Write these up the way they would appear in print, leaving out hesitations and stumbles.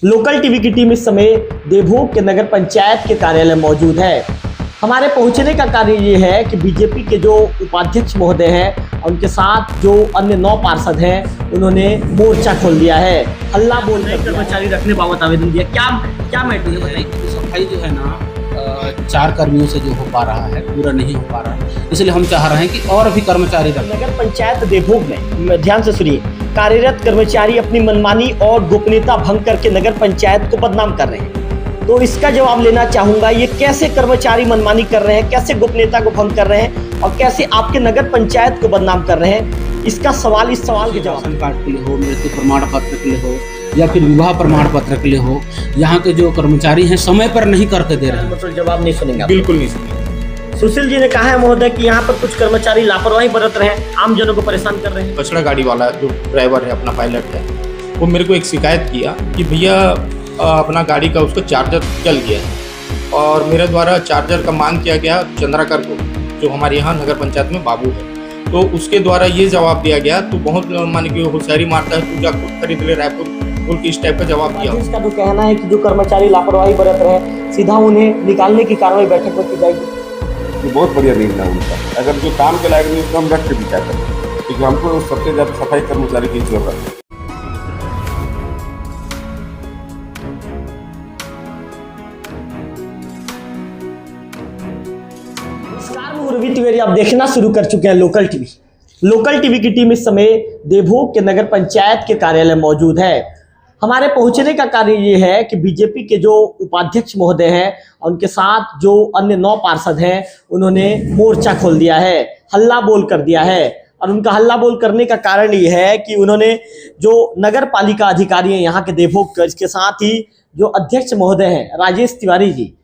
Local TV की team इस समय देवभोग के नगर पंचायत के कार्यालय मौजूद है। हमारे पहुंचने का कार्य ये है कि बीजेपी के जो उपाध्यक्ष महोदय हैं, उनके साथ जो अन्य 9 पार्षद हैं, उन्होंने मोर्चा खोल दिया है। हल्ला बोल कर्मचारी रखने बाबत आवेदन दिया। क्या मैटर है बताइए। सफाई जो है ना 4 कर्मियों से जो हो पा रहा है पूरा नहीं हो पा रहा है, इसलिए हम चाह रहे हैं कि और भी कर्मचारी रखें। नगर पंचायत देवभोग में ध्यान से सुनिए, कार्यरत कर्मचारी अपनी मनमानी और गोपनीयता भंग करके नगर पंचायत को बदनाम कर रहे हैं। तो इसका जवाब लेना चाहूंगा, ये कैसे कर्मचारी मनमानी कर रहे हैं, कैसे गोपनीयता को भंग कर रहे हैं और कैसे आपके नगर पंचायत को बदनाम कर रहे हैं, इसका सवाल, इस सवाल के जवाब। राशन कार्ड के लिए हो, मृत्यु प्रमाण पत्र के लिए हो या फिर विवाह प्रमाण पत्र के लिए हो, यहाँ के जो कर्मचारी हैं समय पर नहीं करके दे रहे हैं। मतलब जवाब नहीं सुनेंगे? बिल्कुल नहीं सुनेंगे। सुशील जी ने कहा है महोदय कि यहाँ पर कुछ कर्मचारी लापरवाही बरत रहे हैं, आम जनों को परेशान कर रहे हैं। कचरा गाड़ी वाला जो ड्राइवर है, अपना पायलट है, वो मेरे को एक शिकायत किया कि भैया अपना गाड़ी का उसका चार्जर जल गया है और मेरे द्वारा चार्जर का मांग किया गया चंद्राकर को, जो हमारे यहाँ नगर पंचायत में बाबू है। तो उसके द्वारा ये जवाब दिया गया, तो बहुत मान के होशियारी मारता है, तू जा खुद खरीद ले रायपुर, बोल के इस टाइप का जवाब दिया। इसका तो कहना है कि जो कर्मचारी लापरवाही बरत रहे हैं, सीधा उन्हें निकालने की कार्रवाई बैठक में की जाएगी। ये बहुत बढ़िया निर्णय है उनका। अगर जो काम के लायक नहीं उसको हम रख के भी क्या करें, क्योंकि हमको सबसे ज़्यादा सफाई कर्मचारी की जरूरत है। नमस्कार, मैं रवि तिवारी, आप देखना शुरू कर चुके हैं लोकल टीवी। लोकल टीवी की टीम इस समय देवभोग के नगर पंचायत के कार्यालय मौजूद है। हमारे पहुंचने का कार्य ये है कि बीजेपी के जो उपाध्यक्ष महोदय हैं, उनके साथ जो अन्य 9 पार्षद हैं, उन्होंने मोर्चा खोल दिया है, हल्ला बोल कर दिया है। और उनका हल्ला बोल करने का कारण ये है कि उन्होंने जो नगर पालिका अधिकारी हैं यहाँ के देवभोग के, इसके साथ ही जो अध्यक्ष महोदय हैं राजेश तिवारी जी,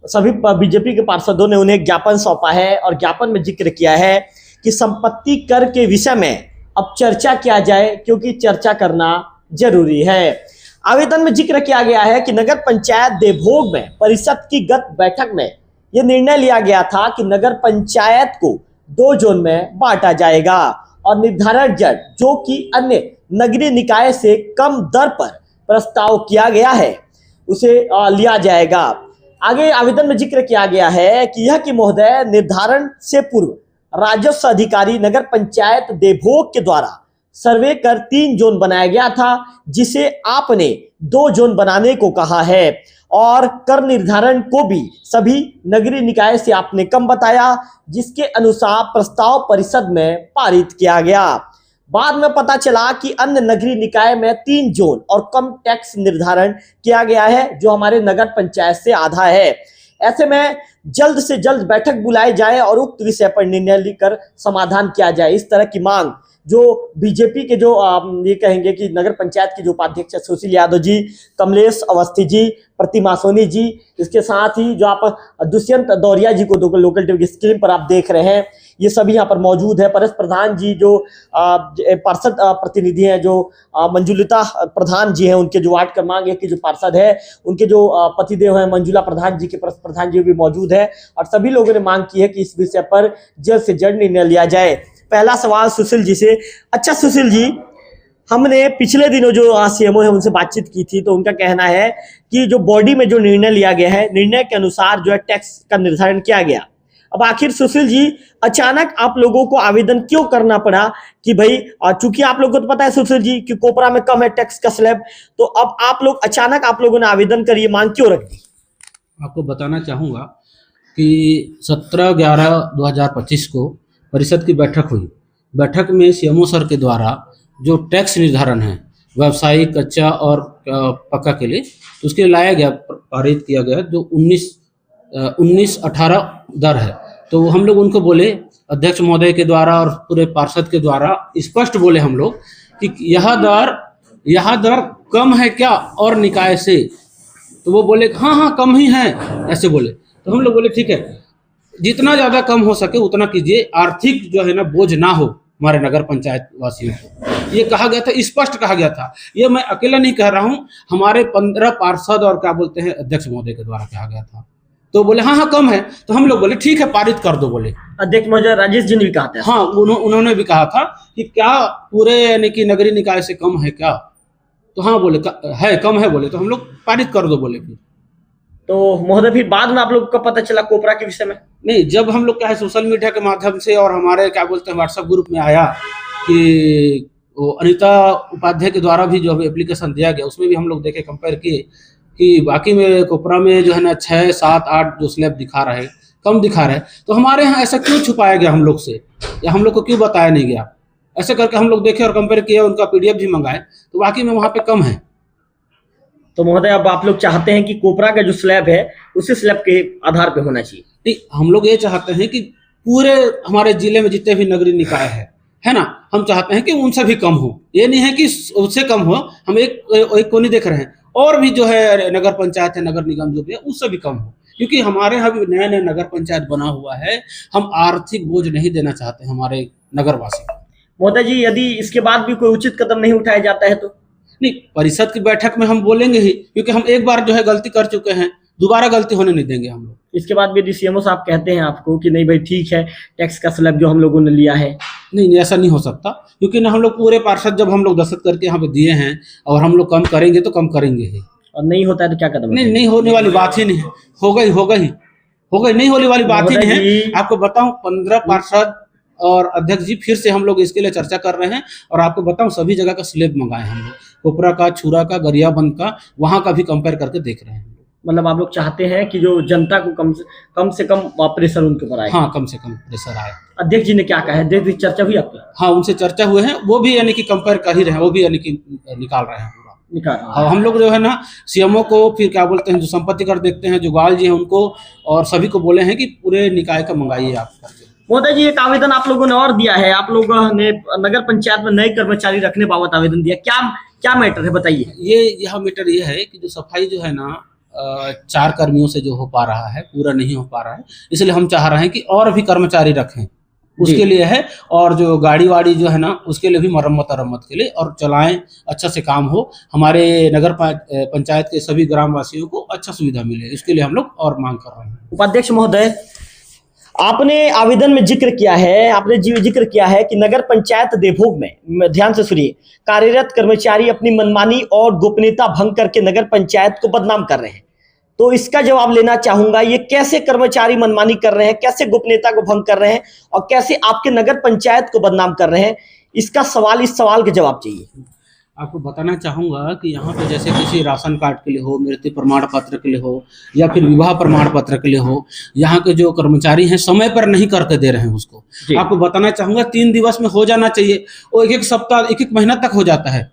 सभी बीजेपी के पार्षदों ने उन्हें ज्ञापन सौंपा है और ज्ञापन में जिक्र किया है कि संपत्ति कर के विषय में अब चर्चा किया जाए, क्योंकि चर्चा करना जरूरी है। आवेदन में जिक्र किया गया है कि नगर पंचायत देवभोग में परिषद की गत बैठक में यह निर्णय लिया गया था कि नगर पंचायत को 2 जोन में बांटा जाएगा और निर्धारण जज जो कि अन्य नगरीय निकाय से कम दर पर प्रस्ताव किया गया है उसे लिया जाएगा। आगे आवेदन में जिक्र किया गया है कि यह कि महोदय, निर्धारण से पूर्व राजस्व अधिकारी नगर पंचायत देवभोग के द्वारा सर्वे कर 3 जोन बनाया गया था, जिसे आपने 2 जोन बनाने को कहा है और कर निर्धारण को भी सभी नगरीय निकाय से आपने कम बताया, जिसके अनुसार प्रस्ताव परिषद में पारित किया गया। बाद में पता चला कि अन्य नगरीय निकाय में 3 जोन और कम टैक्स निर्धारण किया गया है, जो हमारे नगर पंचायत से आधा है। ऐसे में जल्द से जल्द बैठक बुलाई जाए और उक्त विषय पर निर्णय लेकर समाधान किया जाए। इस तरह की मांग जो बीजेपी के जो ये कहेंगे कि नगर पंचायत के जो उपाध्यक्ष है सुशील यादव जी, कमलेश अवस्थी जी, प्रतिमा सोनी जी, इसके साथ ही जो आप दुष्यंत दौरिया जी को लोकल टीवी की स्क्रीन पर आप देख रहे हैं, ये सभी यहाँ पर मौजूद है। परस प्रधान जी जो पार्षद प्रतिनिधि हैं, जो मंजुलिता प्रधान जी हैं, उनके जो वार्ड क्रमांक 1 के जो पार्षद है, उनके जो पतिदेव हैं मंजुला प्रधान जी के परस प्रधान जी भी मौजूद है और सभी लोगों ने मांग की है कि इस विषय पर जल्द से जल्द निर्णय लिया जाए। पहला सवाल सुशील जी से। अच्छा सुशील जी, हमने पिछले दिनों जो सीएमओ है उनसे बातचीत की थी, तो उनका कहना है कि जो बॉडी में जो निर्णय लिया गया है, निर्णय के अनुसार जो है टैक्स का निर्धारण किया गया। अब आखिर सुशील जी, अचानक आप लोगों को आवेदन क्यों करना पड़ा कि भाई, चूंकि आप लोगों को तो पता है सुशील जी कि कोपरा में कम है टैक्स का स्लैब, तो अब आप लोग अचानक आप लोगों ने आवेदन कर ये मांग क्यों रख दी? आपको बताना चाहूँगा कि 17/11/2025 को परिषद की बैठक हुई। बैठक में सीएमओ सर के द्वारा जो टैक्स निर्धारण है व्यावसायिक, कच्चा और पक्का के लिए, तो उसके लिए लाया गया, पारित किया गया, जो 19-18 दर है। तो हम लोग उनको बोले, अध्यक्ष महोदय के द्वारा और पूरे पार्षद के द्वारा स्पष्ट बोले हम लोग कि यह दर कम है क्या और निकाय से? तो वो बोले हाँ कम ही है, ऐसे बोले। तो हम लोग बोले ठीक है, जितना ज़्यादा कम हो सके उतना कीजिए, आर्थिक जो है ना बोझ ना हो हमारे नगर पंचायत वासियों को। ये कहा गया था, स्पष्ट कहा गया था। ये मैं अकेला नहीं कह रहा हूँ, हमारे 15 पार्षद और क्या बोलते हैं अध्यक्ष महोदय के द्वारा कहा गया था। तो बोले हाँ कम है, तो हम लोग बोले ठीक है पारित कर दो। बोले अध्यक्ष महोदय राजेश जी ने भी कहा था। हाँ, उन्होंने भी कहा था कि क्या पूरे यानी कि नगरीय निकाय से कम है क्या? तो हाँ बोले है कम है बोले, तो हम लोग पारित कर दो बोले। फिर तो महोदय फिर बाद में आप लोग को पता चला कोपरा के विषय में? नहीं, जब हम लोग क्या है सोशल मीडिया के माध्यम से और हमारे क्या बोलते हैं व्हाट्सएप ग्रुप में आया कि वो अनीता उपाध्याय के द्वारा भी जो एप्लीकेशन दिया गया उसमें भी हम लोग देखे, कंपेयर किए कि बाकी में कोपरा में जो है ना 6, 7, 8 जो स्लैब दिखा रहा है, कम दिखा रहा है, तो हमारे यहाँ ऐसा क्यों छुपाया गया हम लोग से, या हम लोग को क्यों बताया नहीं गया? ऐसे करके हम लोग देखे और कंपेयर किए, उनका पीडीएफ भी मंगाए, तो बाकी में वहाँ पे कम है। तो महोदय अब आप लोग चाहते हैं कि कोपरा का जो स्लैब है उसी स्लैब के आधार पे होना चाहिए? नहीं, हम लोग ये चाहते हैं कि पूरे हमारे जिले में जितने भी नगरीय निकाय है ना, हम चाहते हैं कि उनसे भी कम हो। ये नहीं है कि उससे कम हो, हम एक को नहीं देख रहे हैं, और भी जो है नगर पंचायत है, नगर निगम जो भी है उससे भी कम हो, क्योंकि हमारे यहाँ भी नया नया नगर पंचायत बना हुआ है। हम आर्थिक बोझ नहीं देना चाहते हमारे नगरवासी को। महोदय जी, यदि इसके बाद भी कोई उचित कदम नहीं उठाया जाता है तो? नहीं, परिषद की बैठक में हम बोलेंगे ही, क्योंकि हम एक बार जो है गलती कर चुके हैं, दोबारा गलती होने नहीं देंगे हम लोग। इसके बाद भी यदि सीएमओ साहब कहते हैं आपको कि नहीं भाई ठीक है, टैक्स का स्लैब जो हम लोगों ने लिया है? नहीं, ऐसा नहीं हो सकता, क्योंकि ना हम लोग पूरे पार्षद जब हम लोग दस्तखत करके यहाँ पे दिए हैं और हम लोग कम करेंगे तो कम करेंगे ही। और नहीं होता है तो क्या कदम? नहीं होने वाली बात ही नहीं है, होगा ही, नहीं होने वाली बात ही नहीं है। आपको बताऊं 15 पार्षद और अध्यक्ष जी फिर से हम लोग इसके लिए चर्चा कर रहे हैं, और आपको बताऊं सभी जगह का स्लैब मंगाए हम लोग, कोपरा का, छुरा का, गरियाबंद का, वहां का भी कंपेयर करके देख रहे हैं। मतलब आप लोग चाहते हैं कि जो जनता को कम से कम प्रेशर उनके ऊपर आए? हाँ, कम से कम प्रेशर आए। अध्यक्ष जी ने क्या कहा है? अध्यक्ष जी चर्चा हुई आपकी? हाँ, उनसे चर्चा हुए हैं, वो भी यानी कि कंपेयर कर ही रहे हैं, वो भी यानी कि निकाल रहे हैं पूरा निकाल। हाँ, हम लोग जो है ना सीएमओ को फिर क्या बोलते हैं, जो संपत्ति कर देखते हैं, जो ग्वाल जी हैं उनको, और सभी को बोले हैं कि पूरे निकाय का मंगाइए आप करके। महोदय जी, एक आवेदन आप लोगों ने और दिया है, आप लोगों ने नगर पंचायत में नए कर्मचारी रखने बाबत आवेदन दिया, क्या मैटर है बताइए? यह मैटर ये है कि जो सफाई जो है ना 4 कर्मियों से जो हो पा रहा है, पूरा नहीं हो पा रहा है, इसलिए हम चाह रहे हैं कि और भी कर्मचारी रखें, उसके लिए है। और जो गाड़ी वाड़ी जो है ना उसके लिए भी मरम्मत के लिए, और चलाएं, अच्छा से काम हो, हमारे नगर पंचायत के सभी ग्रामवासियों को अच्छा सुविधा मिले, इसके लिए हम लोग और मांग कर रहे हैं। उपाध्यक्ष महोदय, आपने आवेदन में जिक्र किया है कि नगर पंचायत देवभोग में, ध्यान से सुनिए, कार्यरत कर्मचारी अपनी मनमानी और गोपनीयता भंग करके नगर पंचायत को बदनाम कर रहे हैं। तो इसका जवाब लेना चाहूंगा, ये कैसे कर्मचारी मनमानी कर रहे हैं, कैसे गोपनीयता को भंग कर रहे हैं, और कैसे आपके नगर पंचायत को बदनाम कर रहे हैं? इस सवाल के जवाब चाहिए। आपको बताना चाहूँगा कि यहाँ पे जैसे किसी राशन कार्ड के लिए हो, मृत्यु प्रमाण पत्र के लिए हो, या फिर विवाह प्रमाण पत्र के लिए हो, यहाँ के जो कर्मचारी हैं समय पर नहीं करके दे रहे हैं उसको। आपको बताना चाहूँगा 3 दिवस में हो जाना चाहिए, वो 1 सप्ताह 1 महीना तक हो जाता है,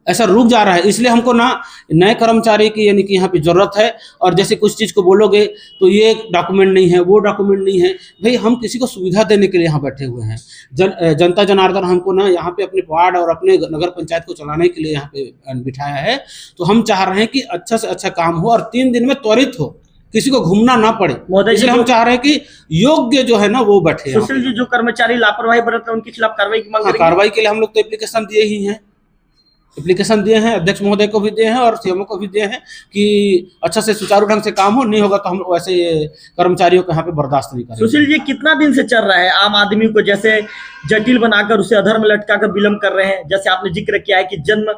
ऐसा रुक जा रहा है। इसलिए हमको ना नए कर्मचारी की यानी कि यहाँ पे जरूरत है। और जैसे कुछ चीज़ को बोलोगे तो ये डॉक्यूमेंट नहीं है, वो डॉक्यूमेंट नहीं है, भाई हम किसी को सुविधा देने के लिए यहाँ बैठे हुए हैं। जनता जनार्दन हमको ना यहाँ पे अपने वार्ड और अपने नगर पंचायत को चलाने के लिए यहाँ पे बिठाया है। तो हम चाह रहे हैं कि अच्छा से अच्छा काम हो और 3 दिन में त्वरित हो, किसी को घूमना ना पड़े। इसलिए हम चाह रहे हैं कि योग्य जो है ना वो बैठे। सुशील जी, जो कर्मचारी लापरवाही बरत रहे हैं उनके खिलाफ कार्रवाई की मांग करेंगे? कार्रवाई के लिए हम लोग तो एप्लीकेशन दिए ही हैं, अध्यक्ष महोदय को भी दिए हैं और सीएमओ को भी दिए हैं कि अच्छा से सुचारू ढंग से काम हो, नहीं होगा तो हम लोग वैसे कर्मचारियों को यहाँ पे बर्दाश्त नहीं करेंगे। सुशील जी, कितना दिन से चल रहा है आम आदमी को जैसे जटिल बनाकर उसे अधर में लटकाकर विलम्ब कर रहे हैं? जैसे आपने जिक्र किया है कि जन्म,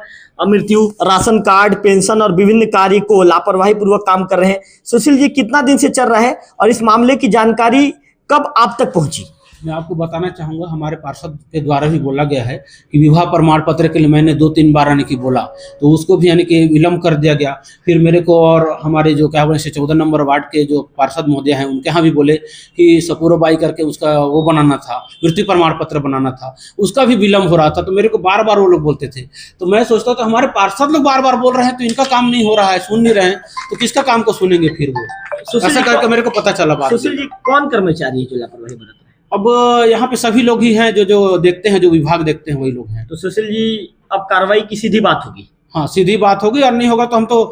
मृत्यु, राशन कार्ड, पेंशन और विभिन्न कार्य को लापरवाही पूर्वक काम कर रहे हैं। सुशील जी, कितना दिन से चल रहा है और इस मामले की जानकारी कब आप तक पहुंची? मैं आपको बताना चाहूँगा, हमारे पार्षद के द्वारा भी बोला गया है कि विवाह प्रमाण पत्र के लिए मैंने 2-3 बार यानी कि बोला, तो उसको भी यानी कि विलम्ब कर दिया गया। फिर मेरे को और हमारे जो क्या बोले 14 नंबर वार्ड के जो पार्षद महोदय हैं उनके यहाँ भी बोले कि सपूरबाई करके उसका वो बनाना था, मृत्यु प्रमाण पत्र बनाना था, उसका भी विलम्ब हो रहा था। तो मेरे को बार बार वो लोग बोलते थे। तो मैं सोचता तो हमारे पार्षद लोग बार बार बोल रहे हैं तो इनका काम नहीं हो रहा है, सुन नहीं रहे हैं, तो किसका काम को सुनेंगे फिर वो? ऐसा करके मेरे को पता चला बात। सुशील जी, कौन कर्मचारी है जो लापरवाही बरत रहे हैं? अब यहाँ पे सभी लोग ही हैं जो देखते हैं, जो विभाग देखते हैं वही लोग हैं। तो सुशील जी, अब कार्रवाई की सीधी बात होगी? हाँ, सीधी बात होगी, और नहीं होगा तो हम तो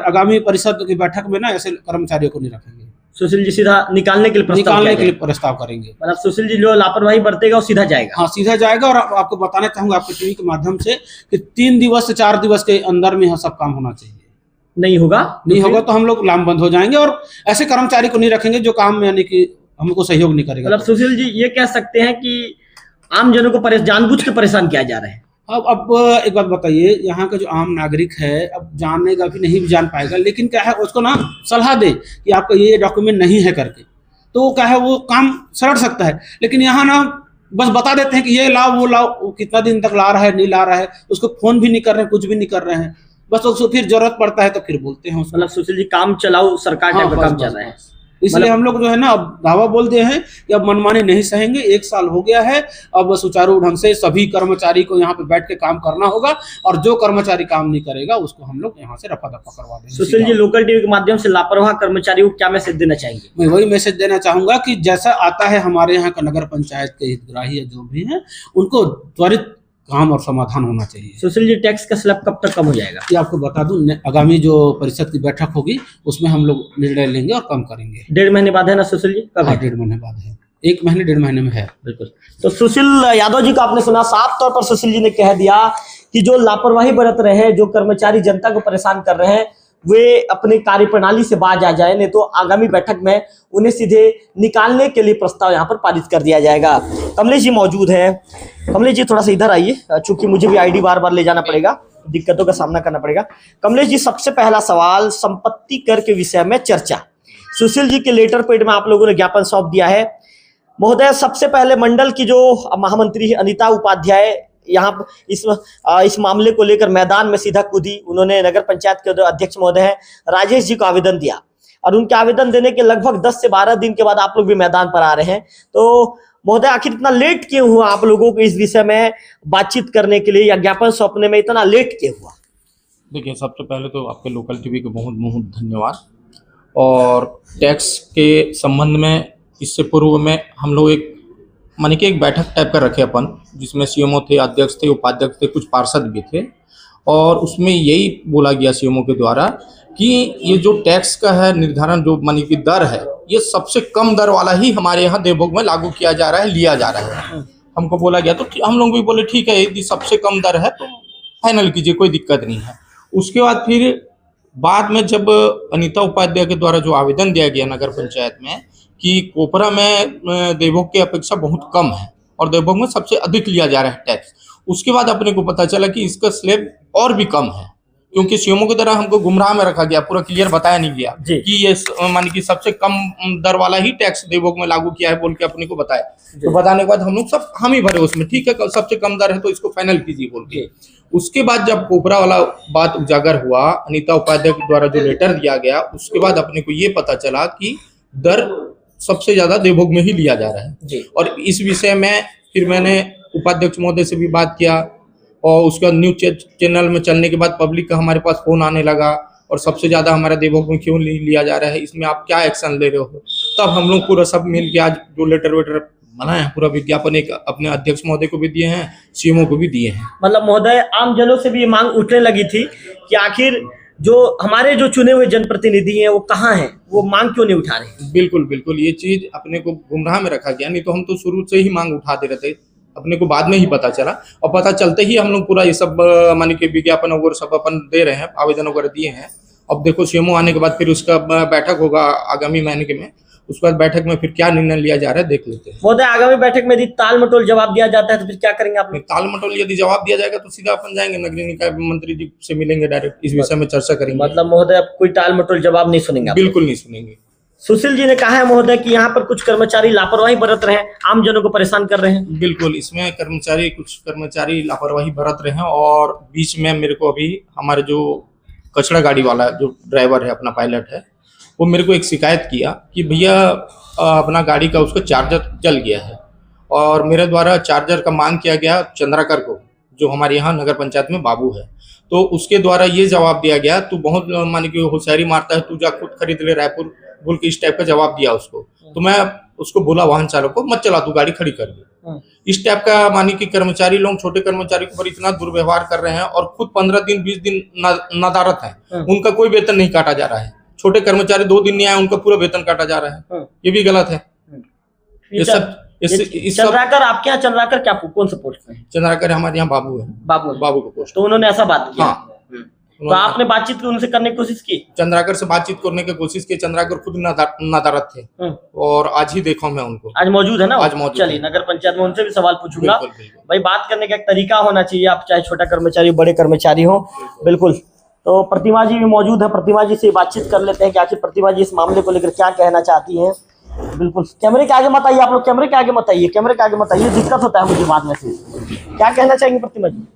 आगामी परिषद की बैठक में ना ऐसे कर्मचारियों को नहीं रखेंगे। सुशील जी, सीधा निकालने के लिए प्रस्ताव करेंगे। मतलब सुशील जी जो लापरवाही बरतेगा वो सीधा जाएगा? हाँ, सीधा जाएगा। और आपको बताना चाहूंगा आपके टीवी के माध्यम से कि 3 दिवस से 4 दिवस के अंदर में यह सब काम होना चाहिए। नहीं होगा तो हम लोग लामबंद हो जाएंगे और ऐसे कर्मचारी को नहीं रखेंगे जो काम में यानी कि हमको सहयोग नहीं करेगा। मतलब सुशील जी, ये कह सकते हैं कि आम जनों को जानबूझ के परेशान किया जा रहा है? अब एक बात बताइए, यहाँ का जो आम नागरिक है अब जानेगा भी नहीं भी जान पाएगा, लेकिन क्या है उसको ना सलाह दे कि आपका ये डॉक्यूमेंट नहीं है करके, तो क्या है वो काम सड़ सकता है। लेकिन यहाँ ना बस बता देते हैं कि ये लाओ वो लाओ, वो कितना दिन तक ला रहा है नहीं ला रहा है, उसको फोन भी नहीं कर रहे हैं, कुछ भी नहीं कर रहे हैं, बस उसको फिर जरूरत पड़ता है तो फिर बोलते हैं उसको। मतलब सुशील जी काम चलाओ सरकार हाँ, टाइप का बस, काम बस, चल रहा है। बस। इसलिए हम लोग जो है ना अब दावा बोल दिए हैं कि अब मनमानी नहीं सहेंगे, 1 साल हो गया है, अब सुचारू ढंग से सभी कर्मचारी को यहाँ पे बैठ के काम करना होगा, और जो कर्मचारी काम नहीं करेगा उसको हम लोग यहाँ से रफा दफा करवा देंगे। सुशील जी लोकल टीवी के माध्यम से लापरवाह कर्मचारियों को क्या मैसेज देना चाहेंगे? मैं वही मैसेज देना चाहूंगा कि जैसा आता है हमारे यहाँ का नगर पंचायत के हितग्राही या जो भी है, उनको त्वरित काम और समाधान होना चाहिए। सुशील जी टैक्स का स्लैब कब तक कम हो जाएगा? ये आपको बता दूं, आगामी जो परिषद की बैठक होगी उसमें हम लोग निर्णय लेंगे और कम करेंगे। 1.5 महीने बाद है ना सुशील जी? कब है? 1.5 महीने बाद है, 1 महीने 1.5 महीने में है। बिल्कुल। तो सुशील यादव जी को आपने सुना, साफ तौर पर सुशील जी ने कह दिया कि जो लापरवाही बरत रहे हैं, जो कर्मचारी जनता को परेशान कर रहे हैं, वे अपनी कार्यप्रणाली से बाज आ जाए, नहीं तो आगामी बैठक में उन्हें सीधे निकालने के लिए प्रस्ताव यहाँ पर पारित कर दिया जाएगा। कमलेश जी मौजूद हैं। कमलेश जी थोड़ा सा इधर आइए, चूंकि मुझे भी आईडी बार बार ले जाना पड़ेगा, दिक्कतों का सामना करना पड़ेगा। कमलेश जी सबसे पहला सवाल, संपत्ति कर के विषय में चर्चा। सुशील जी के लेटर पेड में आप लोगों ने ज्ञापन सौंप दिया है। महोदय सबसे पहले मंडल की जो महामंत्री अनीता उपाध्याय यहाँ इस मामले को लेकर मैदान में सीधा कूदी। उन्होंने नगर पंचायत के अध्यक्ष महोदय हैं राजेश जी को आवेदन दिया, और उनके आवेदन देने के लगभग 10 से 12 दिन के बाद आप लोग भी मैदान पर आ रहे हैं। तो महोदय आखिर इतना लेट क्यों हुआ आप लोगों को इस विषय में बातचीत करने के लिए, या ज्ञापन सौंपने में इतना लेट क्यों हुआ? देखिए, सबसे पहले तो आपके लोकल टीवी को बहुत बहुत धन्यवाद। और टैक्स के संबंध में इससे पूर्व में हम लोग एक बैठक टाइप का रखे अपन, जिसमें सीएमओ थे, अध्यक्ष थे, उपाध्यक्ष थे, कुछ पार्षद भी थे, और उसमें यही बोला गया सीएमओ के द्वारा कि ये जो टैक्स का है निर्धारण, जो मानी की दर है, ये सबसे कम दर वाला ही हमारे यहाँ देवभोग में लागू किया जा रहा है, लिया जा रहा है। हमको बोला गया तो हम लोग भी बोले ठीक है, यदि सबसे कम दर है तो फाइनल कीजिए, कोई दिक्कत नहीं है। उसके बाद में जब अनीता उपाध्याय के द्वारा जो आवेदन दिया गया नगर पंचायत में कि कोपरा में देवभोग की अपेक्षा बहुत कम है और देवभोग में सबसे अधिक लिया जा रहा है टैक्स, उसके बाद अपने को पता चला कि इसका स्लैब और भी कम है, क्योंकि सीएमओ की तरह हमको गुमराह में रखा गया, पूरा क्लियर बताया नहीं गया कि ये मान की सबसे कम दर वाला ही टैक्स देवभोग में लागू किया है बोल के अपने को बताया। तो बताने के बाद हम लोग हम ही भरे उसमें, ठीक है सबसे कम दर है तो इसको फाइनल कीजिए बोल के। उसके बाद जब कोपरा वाला बात उजागर हुआ, अनीता उपाध्याय के द्वारा जो लेटर दिया गया, उसके बाद अपने को ये पता चला कि दर सबसे ज्यादा देवभोग में ही लिया जा रहा है। और इस विषय में फिर मैंने उपाध्यक्ष महोदय से भी बात किया, और उसका न्यूज चैनल में चलने के बाद पब्लिक का हमारे पास फोन आने लगा, और सबसे ज्यादा हमारा देवभोग में क्यों लिया जा रहा है, इसमें आप क्या एक्शन ले रहे हो। तब हम लोग पूरा सब मिल के आज जो लेटर वेटर बनाए हैं, पूरा विज्ञापन एक अपने अध्यक्ष महोदय को भी दिए हैं, सीएमओ को भी दिए हैं। मतलब महोदय आम जनों से भी ये मांग उठने लगी थी कि आखिर जो हमारे जो चुने हुए जनप्रतिनिधि हैं वो कहाँ हैं, वो मांग क्यों नहीं उठा रहे? बिल्कुल बिल्कुल, ये चीज अपने को गुमराह में रखा गया, नहीं तो हम तो शुरू से ही मांग उठाते रहते, अपने को बाद में ही पता चला, और पता चलते ही हम लोग पूरा ये सब मानी के विज्ञापन वगैरह सब अपन दे रहे हैं, आवेदन वगैरह दिए हैं। अब देखो सीएमओ आने के बाद फिर उसका बैठक होगा आगामी महीने के में, उसके बाद बैठक में फिर क्या निर्णय लिया जा रहा है देख लेते हैं। महोदय आगामी बैठक में यदि ताल मटोल जवाब दिया जाता है तो फिर क्या करेंगे आप? ताल मटोल यदि जवाब दिया जाएगा तो सीधा अपन जाएंगे नगरीय निकाय मंत्री जी से मिलेंगे, डायरेक्ट इस विषय में चर्चा करेंगे। मतलब महोदय अब कोई टाल मटोल जवाब नहीं सुनेंगे? बिल्कुल नहीं सुनेंगे। सुशील जी ने कहा है महोदय कि यहाँ पर कुछ कर्मचारी लापरवाही बरत रहे हैं, आम जनों को परेशान कर रहे हैं। बिल्कुल, इसमें कुछ कर्मचारी लापरवाही बरत रहे हैं, और बीच में मेरे को अभी हमारे जो कचरा गाड़ी वाला जो ड्राइवर है, अपना पायलट है, वो मेरे को एक शिकायत किया कि भैया अपना गाड़ी का उसका चार्जर जल गया है, और मेरे द्वारा चार्जर का मांग किया गया चंद्राकर को, जो हमारे यहाँ नगर पंचायत में बाबू है। तो उसके द्वारा ये जवाब दिया गया, तू बहुत मान के होशियारी मारता है, तू जा खुद खरीद ले रायपुर बोल के इस टाइप का जवाब दिया उसको। तो मैं उसको बोला वाहन चालक को, मत चला तू गाड़ी खड़ी कर दे। इस टाइप का मानी कि कर्मचारी लोग छोटे कर्मचारी के ऊपर इतना दुर्व्यवहार कर रहे हैं, और खुद 15 दिन 20 दिन नदारत है, उनका कोई वेतन नहीं काटा जा रहा है। छोटे कर्मचारी 2 दिन नहीं आए, उनका पूरा वेतन काटा जा रहा है, ये भी गलत है। ये सब चंद्राकर आपके यहाँ, चंद्राकर क्या कौन सा पोस्ट में है? चंद्राकर हमारे यहाँ बाबू है, बाबू का पोस्ट। तो उन्होंने ऐसा बात किया। हाँ, तो आपने बातचीत उनसे करने की कोशिश की? चंद्राकर से बातचीत करने की कोशिश की, चंद्राकर खुद नदारद थे और आज ही देखा मैं उनको। आज मौजूद है ना? आज मौजूद। चलिए, नगर पंचायत में उनसे भी सवाल पूछूंगा। बिल्कुल, बिल्कुल। भाई, बात करने का एक तरीका होना चाहिए, आप चाहे छोटा कर्मचारी हो बड़े कर्मचारी हो। बिल्कुल। तो प्रतिमा जी भी मौजूद है, प्रतिमा जी से बातचीत कर लेते हैं कि आखिर प्रतिमा जी इस मामले को लेकर क्या कहना चाहती हैं। बिल्कुल, कैमरे के आगे मत आइए, आप लोग कैमरे के आगे मत आइए, कैमरे के आगे मत आइए, दिक्कत होता है मुझे बाद में से। क्या कहना चाहेंगे प्रतिमा जी?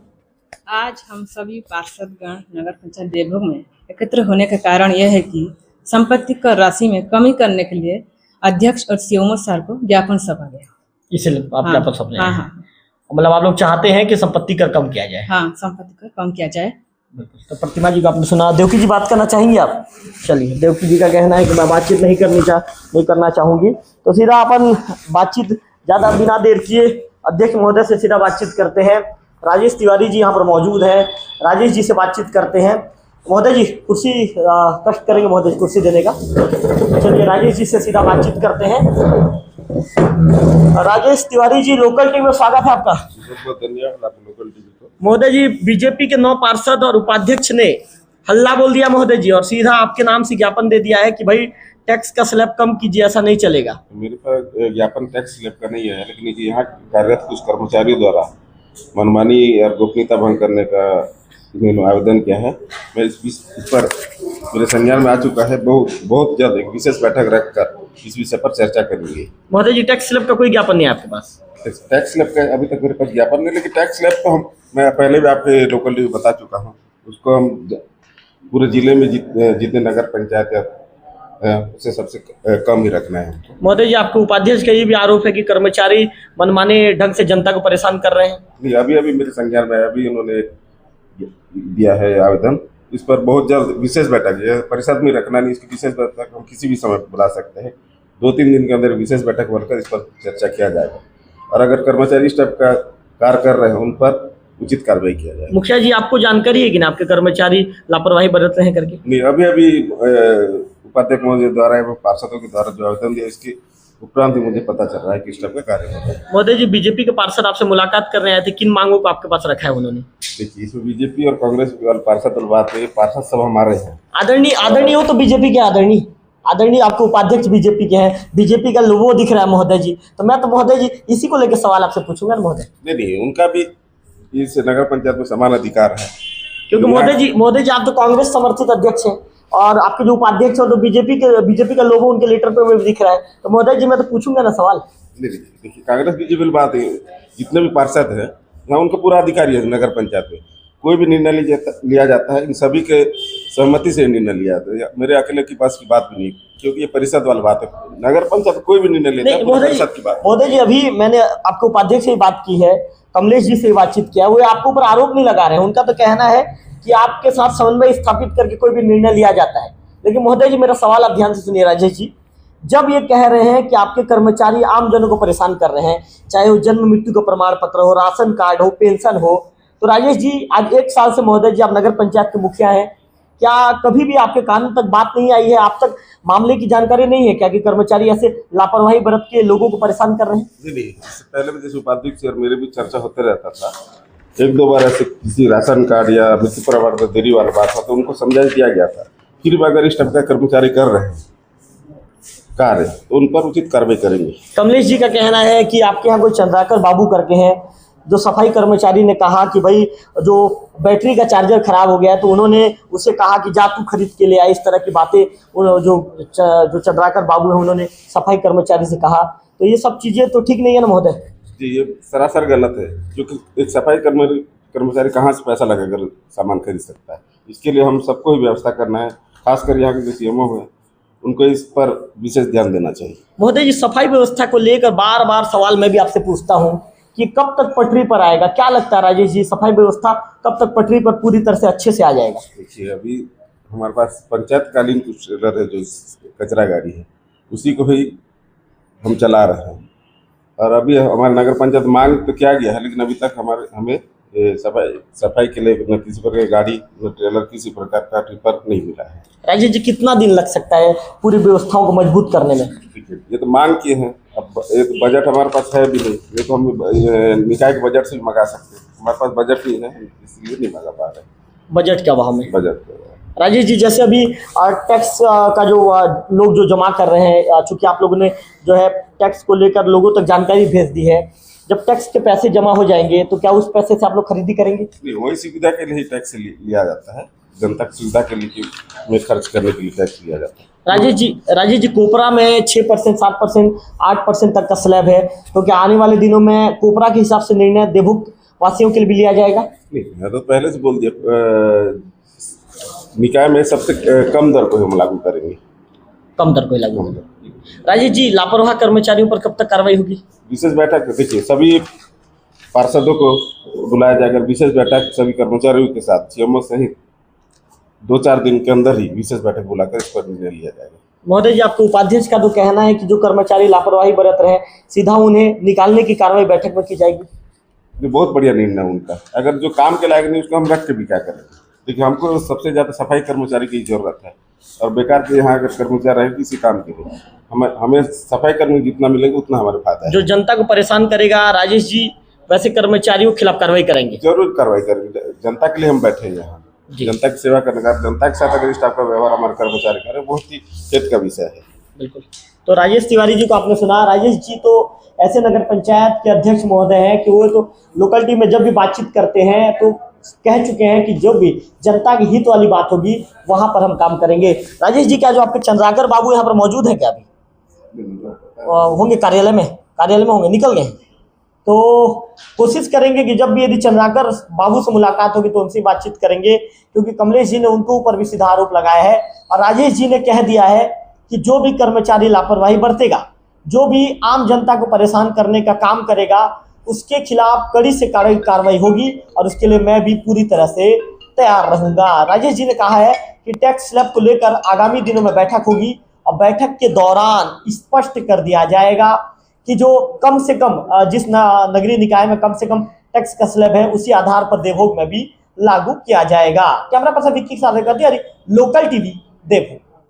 आज हम सभी पार्षदगण नगर पंचायत देवभोग में एकत्र होने का कारण यह है कि संपत्ति कर राशि में कमी करने के लिए अध्यक्ष और सीएमओ सर को ज्ञापन सौंपा गया। इसलिए आप ज्ञापन सौंपने आए हैं। हाँ, मतलब आप लोग चाहते हैं कि संपत्ति कर कम किया जाए? हाँ, संपत्ति कर कम किया जाए। तो प्रतिमा जी को आपने सुना। देवकी जी बात करना चाहेंगे आप? चलिए, देवकी जी का कहना है कि मैं बातचीत नहीं करना चाहूंगी। तो सीधा अपन बातचीत ज़्यादा बिना देर किए अध्यक्ष महोदय से सीधा बातचीत करते हैं। राजेश तिवारी जी यहाँ पर मौजूद हैं, राजेश जी से बातचीत करते हैं। महोदय जी कुर्सी कष्ट करेंगे महोदय जी कुर्सी देने का। चलिए, राजेश जी से सीधा बातचीत करते हैं। राजेश तिवारी जी, लोकल टीवी में स्वागत है आपका। बहुत धन्यवाद आप लोकल टीवी को। महोदय जी, बीजेपी के 9 पार्षद और उपाध्यक्ष ने हल्ला बोल दिया महोदय जी, और सीधा आपके नाम से ज्ञापन दे दिया है कि भाई टैक्स का स्लैब कम कीजिए, ऐसा नहीं चलेगा। मेरे पास ज्ञापन टैक्स स्लैब का नहीं है, लेकिन यहाँ कार्यरत कुछ कर्मचारियों द्वारा मनमानी और गोपनीयता भंग करने का इन्होंने आवेदन किया है। मैं इस पर मेरे संज्ञान में आ चुका है। बहुत जल्द एक विशेष बैठक रखकर इस विषय पर चर्चा करेंगे। महोदय जी, टैक्स स्लैब का कोई ज्ञापन नहीं है आपके पास? टैक्स स्लैब का अभी तक मेरे पास ज्ञापन नहीं, लेकिन टैक्स स्लैब तो मैं पहले भी आपके लोकल टीवी बता चुका हूँ। उसको हम पूरे जिले में जितने नगर पंचायत उससे सबसे कम ही रखना है। महोदय जी, आपके उपाध्यक्ष का ये भी आरोप है कि कर्मचारी मनमाने ढंग से जनता को परेशान कर रहे हैं। नहीं, अभी मेरे संज्ञान में अभी उन्होंने दिया है आवेदन। इस पर बहुत जल्द विशेष बैठक, परिषद में रखना नहीं, इसकी विशेष बैठक हम किसी भी समय बुला सकते हैं। 2-3 दिन के अंदर विशेष बैठक बनकर इस पर चर्चा किया जाएगा, और अगर कर्मचारी इस टाइप का कार्य कर रहे हैं उन पर उचित कार्रवाई किया जाएगा। मुखिया जी, आपको जानकारी है कि ना आपके कर्मचारी लापरवाही बरत रहे हैं करके? नहीं, अभी उपाध्यक्ष महोदय द्वारा एवं पार्षदों के द्वारा जो आवेदन दिया, इसके उपरांत ही मुझे पता चल रहा है कि इस टाइप का कार्य हो रहा है। महोदय जी, बीजेपी के पार्षद आपसे मुलाकात करने आए थे, किन मांगों को आपके पास रखा है उन्होंने? देखिए, इसमें बीजेपी और कांग्रेस वाले पार्षद वाली बात है। पार्षद सब हमारे हैं। आदरणीय हो तो बीजेपी के आदरणीय आपके उपाध्यक्ष बीजेपी के हैं, बीजेपी का लोगो दिख रहा है महोदय जी। तो मैं तो महोदय जी इसी को लेकर सवाल आपसे पूछूंगा ना महोदय। नहीं, उनका भी इस नगर पंचायत में समान अधिकार है, क्योंकि महोदय जी आप तो कांग्रेस समर्थित अध्यक्ष हैं, और आपके जो उपाध्यक्ष है तो बीजेपी का लोगो उनके लेटर पे भी दिख रहा है। तो महोदय जी मैं तो पूछूंगा ना सवाल। नहीं, देखिए, कांग्रेस बीजेपी बात है, जितने भी पार्षद हैं यहाँ उनका पूरा अधिकारी है। नगर पंचायत में कोई भी निर्णय लिया जाता है, इन सभी के सहमति से निर्णय लिया जाता है। मेरे अकेले के पास की बात भी नहीं, क्योंकि ये परिषद वाली बात है। नगर पंचायत कोई भी निर्णय लेता है परिषद की बात। महोदय जी, अभी मैंने आपके उपाध्यक्ष से बात की है, कमलेश जी से बातचीत किया, वो आपके ऊपर आरोप नहीं लगा रहे हैं। उनका तो कहना है कि आपके साथ समन्वय स्थापित करके कोई भी निर्णय लिया जाता है। लेकिन महोदय जी, मेरा सवाल आप ध्यान से सुनिए। राजेश जी, जब ये कह रहे हैं कि आपके कर्मचारी आम जनों को परेशान कर रहे हैं, चाहे वो जन्म मृत्यु का प्रमाण पत्र हो, राशन कार्ड हो, पेंशन हो, तो राजेश जी आज 1 साल से महोदय जी आप नगर पंचायत के मुखिया हैं, क्या कभी भी आपके कान तक बात नहीं आई है, आप तक मामले की जानकारी नहीं है क्या कि कर्मचारी ऐसे लापरवाही बरत के लोगों को परेशान कर रहे हैं? नहीं, इससे पहले भी जैसे उपाध्यक्ष और मेरे भी चर्चा होते रहता था। 1-2 बार ऐसे किसी राशन कार्ड या मृत्यु प्रमाण पत्र देरी वाली बात था तो उनको समझा दिया गया था। फिर भी अगर इस टाइप का कर्मचारी कर रहे हैं कार्य तो उन पर उचित कार्रवाई करेंगे। कमलेश जी का कहना है कि आपके यहाँ कोई चंद्राकर बाबू करके हैं, जो सफाई कर्मचारी ने कहा कि भाई जो बैटरी का चार्जर खराब हो गया है तो उन्होंने उसे कहा कि जा तू खरीद के ले आए। इस तरह की बातें जो चंद्राकर बाबू है उन्होंने सफाई कर्मचारी से कहा। तो ये सब चीज़ें तो ठीक नहीं है ना महोदय? जी, ये सरासर गलत है, क्योंकि एक सफाई कर्मचारी कहाँ से पैसा लगाकर सामान खरीद सकता है। इसके लिए हम सबको ही व्यवस्था करना है, खासकर यहाँ के जो सीएमओ हैं उनको इस पर विशेष ध्यान देना चाहिए। महोदय जी, सफाई व्यवस्था को लेकर बार बार सवाल मैं भी आपसे पूछता हूँ कि कब तक पटरी पर आएगा? क्या लगता है राजेश जी, सफाई व्यवस्था कब तक पटरी पर पूरी तरह से अच्छे से आ जाएगा? देखिए, अभी हमारे पास पंचायतकालीन कुछ ट्रेलर है, जो कचरा गाड़ी है, उसी को ही हम चला रहे हैं। और अभी हमारे नगर पंचायत मांग तो किया गया है, लेकिन अभी तक हमें सफाई के लिए न किसी प्रकार की गाड़ी न ट्रेलर, किसी प्रकार का टिपर नहीं मिला है। राजेश जी, कितना दिन लग सकता है पूरी व्यवस्थाओं को मजबूत करने में? ये तो मांग किए हैं, अब एक बजट हमारे पास है भी नहीं। ये तो हम निकाय के बजट से भी मंगा सकते हैं, हमारे पास बजट नहीं है, इसलिए नहीं मंगा पा रहे। बजट के अभाव में। बजट। राजेश जी, जैसे अभी टैक्स का जो लोग जो जमा कर रहे हैं, चूंकि आप लोगों ने जो है टैक्स को लेकर लोगों तक जानकारी भेज दी है, जब टैक्स के पैसे जमा हो जाएंगे तो क्या उस पैसे से आप लोग खरीदी करेंगे? वही सुविधा के लिए टैक्स लिया जाता है, जनता की सुविधा के लिए में खर्च करने के लिए टैक्स लिया जाता है। राजेश जी, कोपरा में 6%, 7%, 8% तक का स्लैब है, तो क्या आने वाले दिनों में कोपरा के हिसाब से निर्णय देवभोग वासियों के लिए भी लिया जाएगा? नहीं, मैं तो पहले से बोल दिया, निकाय में सबसे कम दर को हम लागू करेंगे। कम दर को लागू होगा। राजेश जी, लापरवाह कर्मचारियों पर कब तक कार्रवाई होगी? विशेष बैठक देखिए, सभी पार्षदों को बुलाया जाएगा, विशेष बैठक सभी कर्मचारियों के साथ सीएमओ सहित 2-4 दिन के अंदर ही विशेष बैठक बुलाकर इस पर निर्णय लिया जाएगा। महोदय जी, आपके उपाध्यक्ष का तो कहना है कि जो कर्मचारी लापरवाही बरत रहे हैं सीधा उन्हें निकालने की कार्रवाई बैठक में की जाएगी। ये बहुत बढ़िया निर्णय उनका। अगर जो काम के लायक नहीं उसको हम रख के भी क्या करेंगे? देखिए, हमको सबसे ज़्यादा सफाई कर्मचारी की जरूरत है, और बेकार के यहाँ अगर कर्मचारी रहे किसी काम के लिए, हमें सफाई कर्मी जितना मिलेगा उतना हमारे फायदा है। जो जनता को परेशान करेगा राजेश जी, वैसे कर्मचारियों के खिलाफ कार्रवाई करेंगे। जरूर कार्रवाई करेंगे, जनता के लिए हम बैठे हैं यहाँ, जनता की सेवा करने का। जनता के साथ अगर इस टाइप का व्यवहार हमारे कर्मचारी करें, बहुत ही खेद का विषय है। बिल्कुल। तो राजेश तिवारी जी को आपने सुना। राजेश जी तो ऐसे नगर पंचायत के अध्यक्ष महोदय हैं कि वो तो लोकलिटी में जब भी बातचीत करते हैं तो कह चुके हैं कि जो भी जनता की हित वाली बात होगी वहां पर हम काम करेंगे। राजेश जी, क्या जो आपके चंद्राकर बाबू यहाँ पर मौजूद है क्या? अभी होंगे कार्यालय में होंगे, निकल गए? तो कोशिश करेंगे कि जब भी यदि चंद्राकर बाबू से मुलाकात होगी तो उनसे बातचीत करेंगे, क्योंकि कमलेश जी ने उनके ऊपर भी सीधा आरोप लगाया है और राजेश जी ने कह दिया है कि जो भी कर्मचारी लापरवाही बरतेगा, जो भी आम जनता को परेशान करने का काम करेगा, उसके खिलाफ कड़ी से कड़ी कार्रवाई होगी और उसके लिए मैं भी पूरी तरह से तैयार रहूंगा। राजेश जी ने कहा है कि टैक्स स्लैब को लेकर आगामी दिनों में बैठक होगी और बैठक के दौरान स्पष्ट कर दिया जाएगा कि जो कम से कम जिस नगरीय निकाय में कम से कम टैक्स का स्लैब है उसी आधार पर देवभोग में भी लागू किया जाएगा। कैमरा पर्सन विक्की के साथ लोकल टीवी देवभोग।